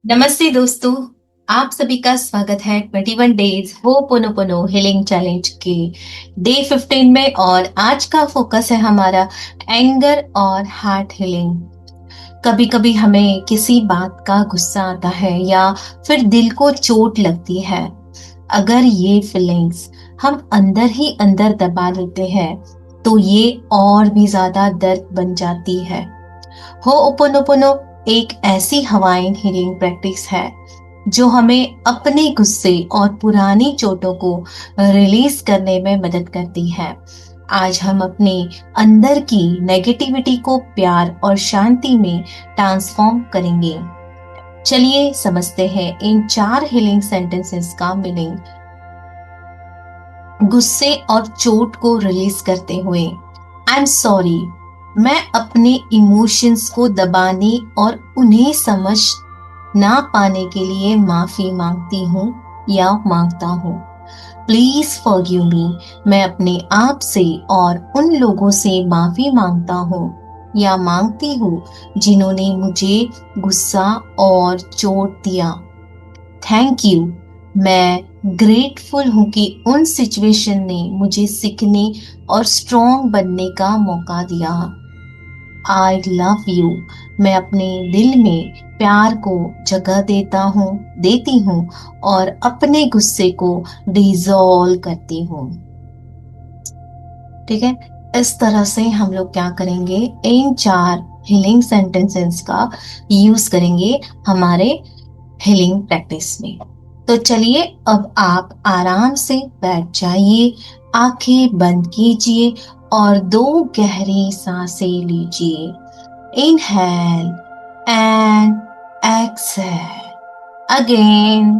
नमस्ते दोस्तों। आप सभी का स्वागत है 21 डेज होपोनोपोनो हीलिंग चैलेंज के डे 15 में। और आज का फोकस है हमारा एंगर और हार्ट हीलिंग। कभी कभी हमें किसी बात का गुस्सा आता है या फिर दिल को चोट लगती है। अगर ये फीलिंग्स हम अंदर ही अंदर दबा लेते हैं तो ये और भी ज्यादा दर्द बन जाती है। होपोनोपोनो एक ऐसी हवाइन हीलिंग प्रैक्टिस है जो हमें अपने गुस्से और पुरानी चोटों को रिलीज करने में मदद करती है। आज हम अपने अंदर की नेगेटिविटी को प्यार और शांति में ट्रांसफॉर्म करेंगे। चलिए समझते हैं इन 4 हीलिंग सेंटेंसेस का मीनिंग। गुस्से और चोट को रिलीज करते हुए, आई एम सॉरी। मैं अपने इमोशंस को दबाने और उन्हें समझ ना पाने के लिए माफी मांगती हूँ या मांगता हूँ। Please forgive me. मैं अपने आप से और उन लोगों से माफी मांगता हूँ या मांगती हूँ जिन्होंने मुझे गुस्सा और चोट दिया। Thank you. मैं ग्रेटफुल हूँ कि उन सिचुएशन ने मुझे सीखने और स्ट्रॉन्ग बनने का मौका दिया। I love you. मैं अपने दिल में प्यार को जगह देती हूँ और अपने गुस्से को डिसॉल्व करती हूँ। ठीक है। इस तरह से हम लोग क्या करेंगे, इन 4 हीलिंग सेंटेंसेस का यूज करेंगे हमारे हीलिंग प्रैक्टिस में। तो चलिए अब आप आराम से बैठ जाइए, आंखें बंद कीजिए और 2 गहरी सांसें लीजिए। Inhale and exhale again.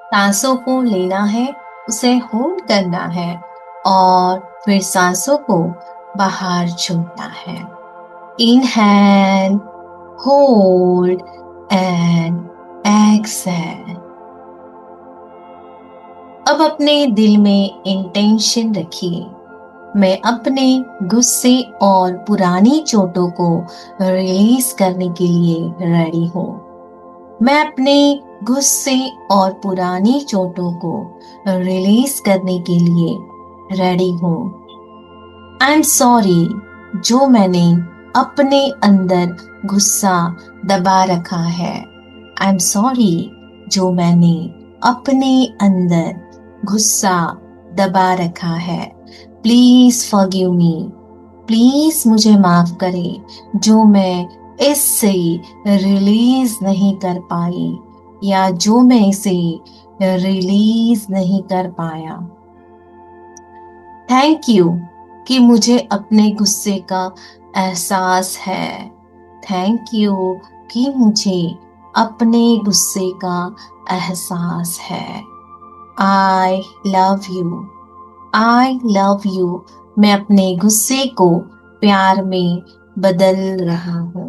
सांसों को लेना है, उसे होल्ड करना है और फिर सांसों को बाहर छोड़ना है। Inhale, hold and exhale. अब अपने दिल में इंटेंशन रखिए, मैं अपने गुस्से और पुरानी चोटों को रिलीज करने के लिए रेडी हूँ। मैं अपने गुस्से और पुरानी चोटों को रिलीज करने के लिए रेडी हूँ। आई एम सॉरी, जो मैंने अपने अंदर गुस्सा दबा रखा है। आई एम सॉरी, जो मैंने अपने अंदर गुस्सा दबा रखा है। Please forgive me. प्लीज मुझे माफ करें जो मैं इससे रिलीज नहीं कर पाई या जो मैं इसे रिलीज नहीं कर पाया। थैंक यू कि मुझे अपने गुस्से का एहसास है। थैंक यू कि मुझे अपने गुस्से का एहसास है। I love you. I love you. मैं अपने गुस्से को प्यार में बदल रहा हूँ।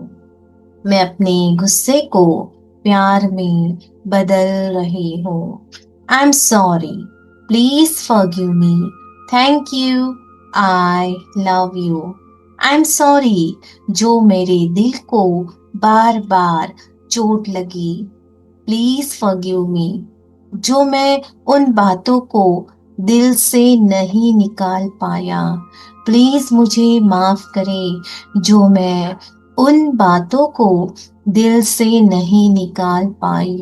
मैं अपने गुस्से को प्यार में बदल रही हूँ। I am sorry. Please forgive me. Thank you. I love you. I am sorry, जो मेरे दिल को बार बार चोट लगी। प्लीज फॉरगिव मी, जो मैं उन बातों को दिल से नहीं निकाल पाया। प्लीज मुझे माफ करें जो मैं उन बातों को दिल से नहीं निकाल पाई।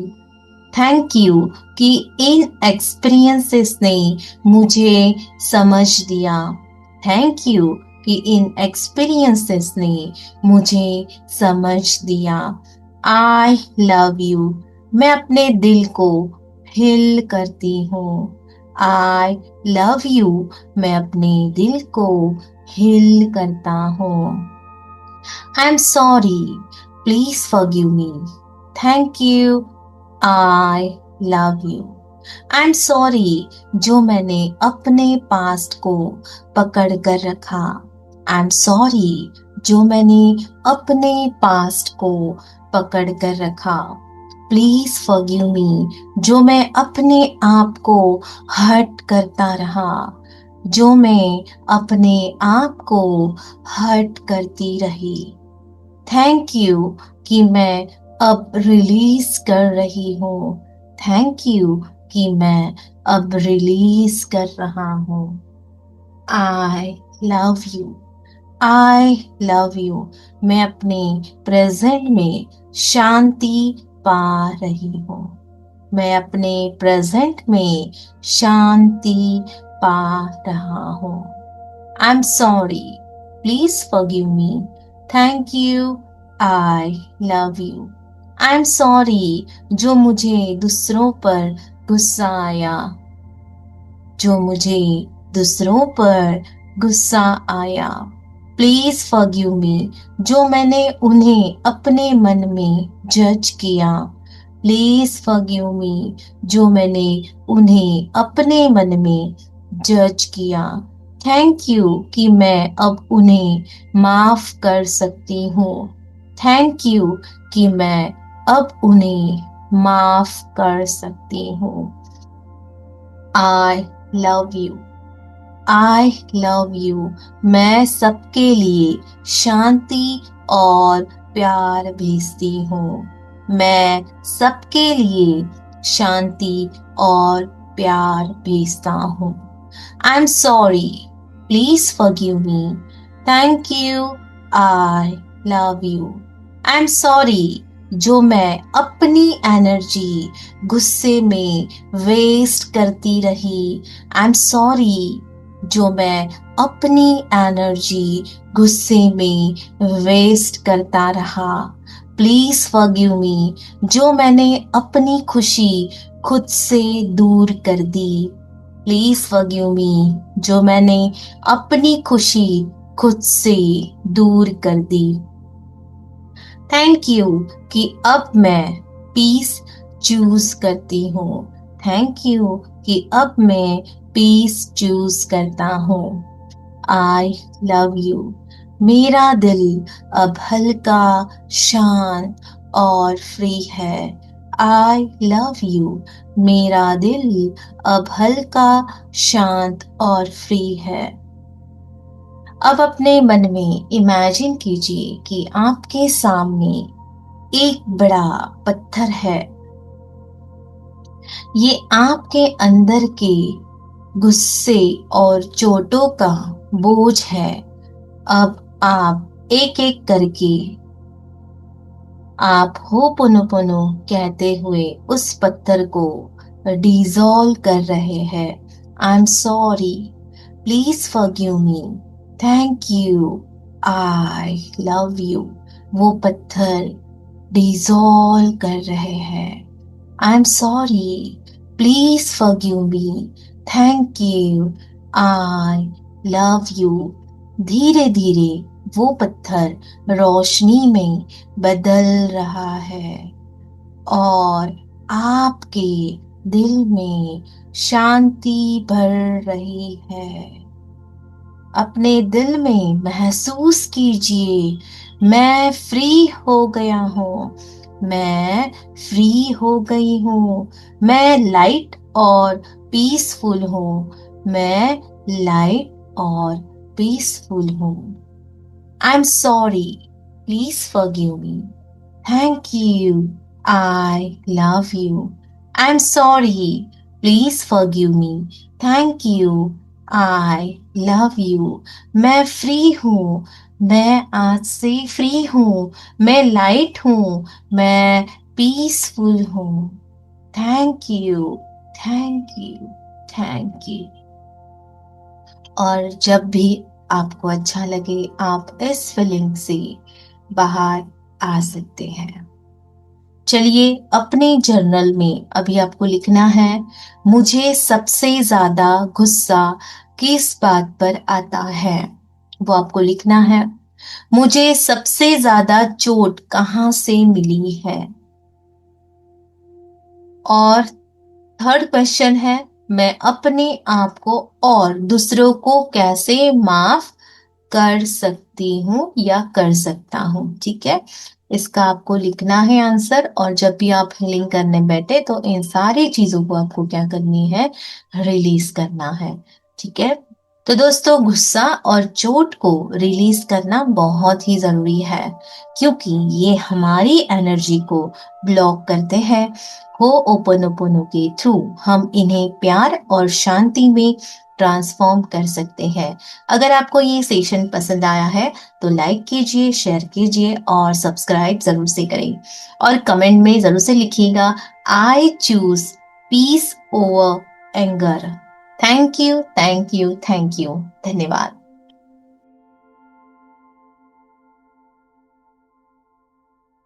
थैंक यू कि इन एक्सपीरियंसेस ने मुझे समझ दिया। थैंक यू कि इन एक्सपीरियंसेस ने मुझे समझ दिया। I love you. मैं अपने दिल को हिल करती हूँ। I love you. मैं अपने दिल को हिल करता हूँ। I am sorry. Please forgive me. Thank you. I love you. I am sorry, जो मैंने अपने पास्ट को पकड़ कर रखा। आई एम सॉरी, जो मैंने अपने पास्ट को पकड़ कर रखा। प्लीज फॉरगिव मी, जो मैं अपने आप को हर्ट करता रहा। जो मैं अपने आप को हर्ट करती रही। थैंक यू कि मैं अब रिलीज कर रही हूँ। थैंक यू कि मैं अब रिलीज कर रहा हूँ। I love you. I love you. मैं अपने प्रेजेंट में शांति पा रही हूँ। मैं अपने प्रेजेंट में शांति पा रहा हूँ। I am sorry, please forgive me. Thank you, I love you. I am sorry जो मुझे दूसरों पर गुस्सा आया, जो मुझे दूसरों पर गुस्सा आया। प्लीज फॉरगिव मी जो मैंने उन्हें अपने मन में जज किया। प्लीज फॉरगिव मी जो मैंने उन्हें अपने मन में जज किया। थैंक यू कि मैं अब उन्हें माफ कर सकती हूँ। थैंक यू कि मैं अब उन्हें माफ कर सकती हूँ। I love you. I love you. मैं सबके लिए शांति और प्यार भेजती हूँ। मैं सबके लिए शांति और प्यार भेजता हूँ। I am sorry, please forgive me. Thank you, I love you. I am sorry जो मैं अपनी एनर्जी गुस्से में वेस्ट करती रही। आई एम सॉरी जो मैं अपनी एनर्जी गुस्से में वेस्ट करता रहा। प्लीज फॉरगिव मी जो मैंने अपनी खुशी खुद से दूर कर दी। प्लीज फॉरगिव मी जो मैंने अपनी खुशी खुद से दूर कर दी। थैंक यू कि अब मैं पीस चूज करती हूँ। थैंक यू कि अब मैं पीस चूज करता हूँ। I love you. मेरा दिल अब हल्का, शांत और फ्री है। I love you. मेरा दिल अब हल्का, शांत और फ्री है। अब अपने मन में इमेजिन कीजिए कि आपके सामने एक बड़ा पत्थर है। ये आपके अंदर के गुस्से और चोटों का बोझ है। अब आप एक एक करके आप होपोनोपोनो कहते हुए उस पत्थर को डिसॉल्व कर रहे हैं। I am sorry, please forgive me. Thank you, I love you. वो पत्थर डिसॉल्व कर रहे हैं। I am sorry, please forgive me. Thank you, I love you. धीरे धीरे वो पत्थर रोशनी में बदल रहा है और आपके दिल में शांति भर रही है। अपने दिल में महसूस कीजिए, मैं फ्री हो गया हूँ। मैं फ्री हो गई हूँ। मैं लाइट और पीसफुल हूँ। मैं लाइट और पीसफुल हूँ। I am sorry, please forgive me. Thank you, I love you. I am sorry, please forgive me. Thank you, I love you. मैं फ्री हूँ। मैं आज से फ्री हूँ। मैं लाइट हूँ। मैं पीसफुल हूँ। Thank you, thank you, thank you. और जब भी आपको अच्छा लगे आप इस फीलिंग से बाहर आ सकते हैं। चलिए अपने जर्नल में अभी आपको लिखना है, मुझे सबसे ज्यादा गुस्सा किस बात पर आता है। वो आपको लिखना है। मुझे सबसे ज्यादा चोट कहाँ से मिली है। और थर्ड क्वेश्चन है, मैं अपने आप को और दूसरों को कैसे माफ कर सकती हूँ या कर सकता हूँ। ठीक है, इसका आपको लिखना है आंसर। और जब भी आप हीलिंग करने बैठे तो इन सारी चीजों को आपको क्या करनी है, रिलीज करना है। ठीक है, तो दोस्तों, गुस्सा और चोट को रिलीज करना बहुत ही जरूरी है, क्योंकि ये हमारी एनर्जी को ब्लॉक करते हैं। हो ओपनोपोनो के थ्रू हम इन्हें प्यार और शांति में ट्रांसफॉर्म कर सकते हैं। अगर आपको ये सेशन पसंद आया है तो लाइक कीजिए, शेयर कीजिए और सब्सक्राइब जरूर से करें। और कमेंट में जरूर से लिखिएगा, I choose peace over anger. Thank you, thank you, thank you. धन्यवाद।